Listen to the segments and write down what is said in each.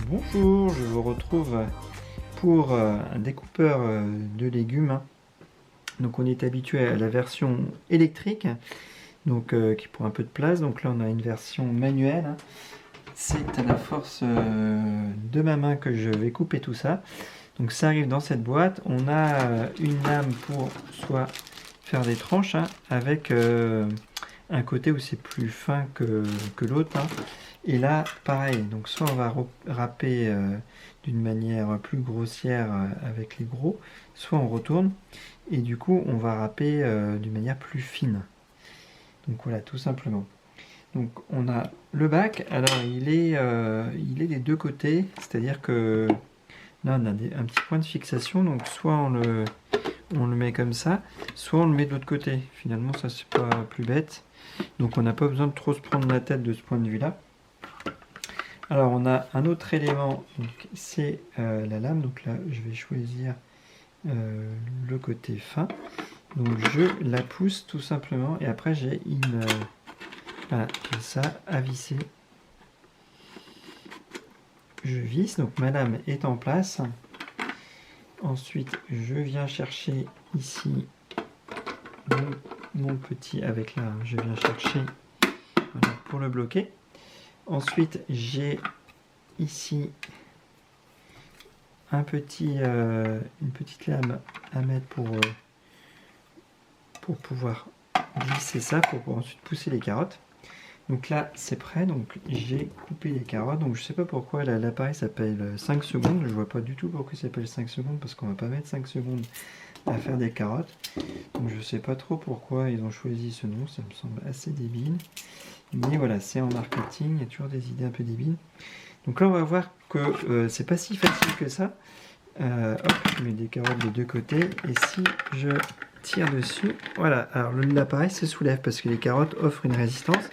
Bonjour, je vous retrouve pour un découpeur de légumes. Donc on est habitué à la version électrique, donc qui prend un peu de place. Donc là on a une version manuelle. C'est à la force de ma main que je vais couper tout ça. Donc ça arrive dans cette boîte. On a une lame pour soit faire des tranches avec un côté où c'est plus fin que l'autre. Et là, pareil, donc soit on va râper d'une manière plus grossière avec les gros, soit on retourne, et du coup on va râper d'une manière plus fine. Donc voilà, tout simplement. Donc on a le bac, alors il est des deux côtés, c'est-à-dire que là on a un petit point de fixation, donc soit on le met comme ça, soit on le met de l'autre côté. Finalement ça c'est pas plus bête, donc on n'a pas besoin de trop se prendre la tête de ce point de vue là. Alors on a un autre élément, c'est la lame, donc là je vais choisir le côté fin, donc je la pousse tout simplement et après j'ai une voilà, j'ai ça à visser. Je visse, donc ma lame est en place. Ensuite je viens chercher ici mon petit avec là, je viens chercher voilà, pour le bloquer. Ensuite, j'ai ici une petite lame à mettre pour pouvoir glisser ça, pour ensuite pousser les carottes. Donc là, c'est prêt. Donc j'ai coupé les carottes. Donc je sais pas pourquoi l'appareil s'appelle 5 secondes. Je vois pas du tout pourquoi il s'appelle 5 secondes parce qu'on va pas mettre 5 secondes à faire des carottes. Donc je sais pas trop pourquoi ils ont choisi ce nom. Ça me semble assez débile. Mais voilà, c'est en marketing, il y a toujours des idées un peu débiles. Donc là, on va voir que c'est pas si facile que ça. Hop, je mets des carottes des deux côtés. Et si je tire dessus, voilà. Alors l'appareil se soulève parce que les carottes offrent une résistance.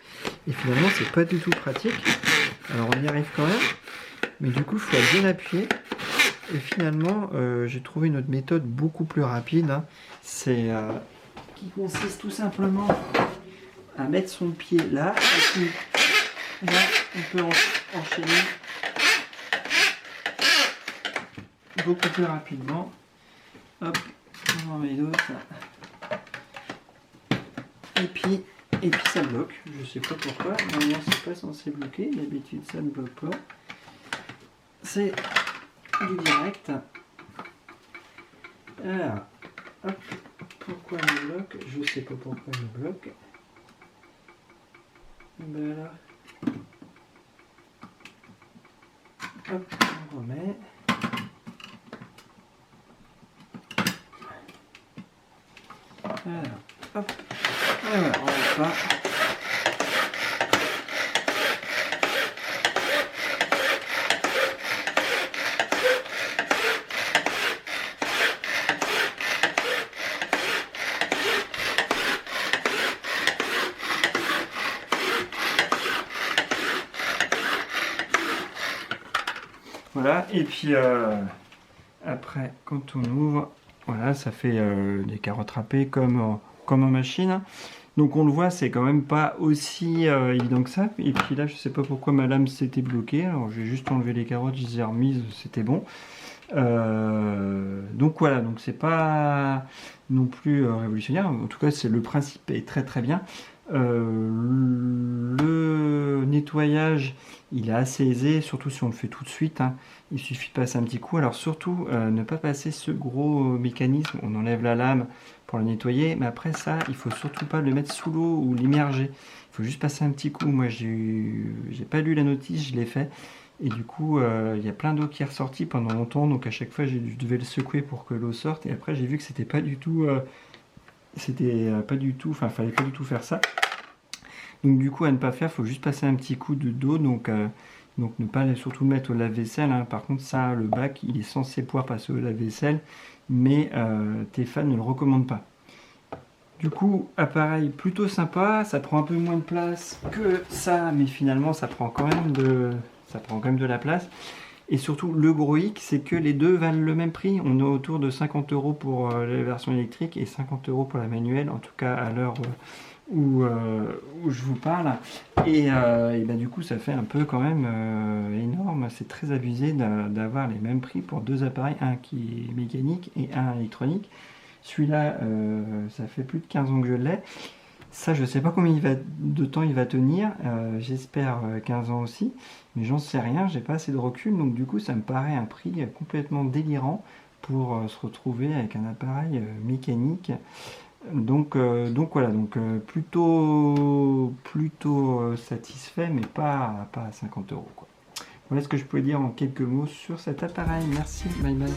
Et finalement, c'est pas du tout pratique. Alors on y arrive quand même. Mais du coup, il faut bien appuyer. Et finalement, j'ai trouvé une autre méthode beaucoup plus rapide. C'est qui consiste tout simplement à mettre son pied là, et puis là on peut enchaîner beaucoup plus rapidement. Hop, on en met d'autres. Et puis ça bloque. Je sais pas pourquoi. Normalement c'est pas censé bloquer. D'habitude ça ne bloque pas. C'est du direct. Alors, hop, pourquoi il bloque? Je sais pas pourquoi il bloque. Ben là, hop, on remet. Alors, hop, et voilà, on repart. Voilà, et puis après, quand on ouvre, voilà, ça fait des carottes râpées comme en machine. Donc on le voit, c'est quand même pas aussi évident que ça. Et puis là, je sais pas pourquoi ma lame s'était bloquée. Alors j'ai juste enlevé les carottes, je les ai remises, c'était bon. Donc voilà, donc c'est pas non plus révolutionnaire. En tout cas, le principe est très très bien. Le nettoyage, il est assez aisé, surtout si on le fait tout de suite. Il suffit de passer un petit coup. Alors surtout, ne pas passer ce gros mécanisme. On enlève la lame pour la nettoyer, mais après ça, il faut surtout pas le mettre sous l'eau ou l'immerger. Il faut juste passer un petit coup. Moi, j'ai pas lu la notice, je l'ai fait. Et du coup, il y a plein d'eau qui est ressortie pendant longtemps. Donc à chaque fois, je devais le secouer pour que l'eau sorte. Et après, j'ai vu que c'était pas du tout... enfin, fallait pas du tout faire ça. Donc du coup, à ne pas faire, il faut juste passer un petit coup d'eau. Donc ne pas surtout le mettre au lave-vaisselle. Par contre, ça, le bac, il est censé pouvoir passer au lave-vaisselle. Mais tes fans ne le recommandent pas. Du coup, appareil plutôt sympa. Ça prend un peu moins de place que ça. Mais finalement, ça prend quand même de la place. Et surtout, le gros hic, c'est que les deux valent le même prix. On est autour de 50 € pour la version électrique et 50 € pour la manuelle, en tout cas à l'heure où je vous parle. Et bah, du coup, ça fait un peu quand même énorme. C'est très abusé d'avoir les mêmes prix pour deux appareils, un qui est mécanique et un électronique. Celui-là, ça fait plus de 15 ans que je l'ai. Ça, je sais pas combien de temps il va tenir. J'espère 15 ans aussi, mais j'en sais rien. J'ai pas assez de recul, donc du coup, ça me paraît un prix complètement délirant pour se retrouver avec un appareil mécanique. Donc voilà, plutôt satisfait, mais pas à 50 euros, quoi. Voilà ce que je pouvais dire en quelques mots sur cet appareil. Merci, bye bye.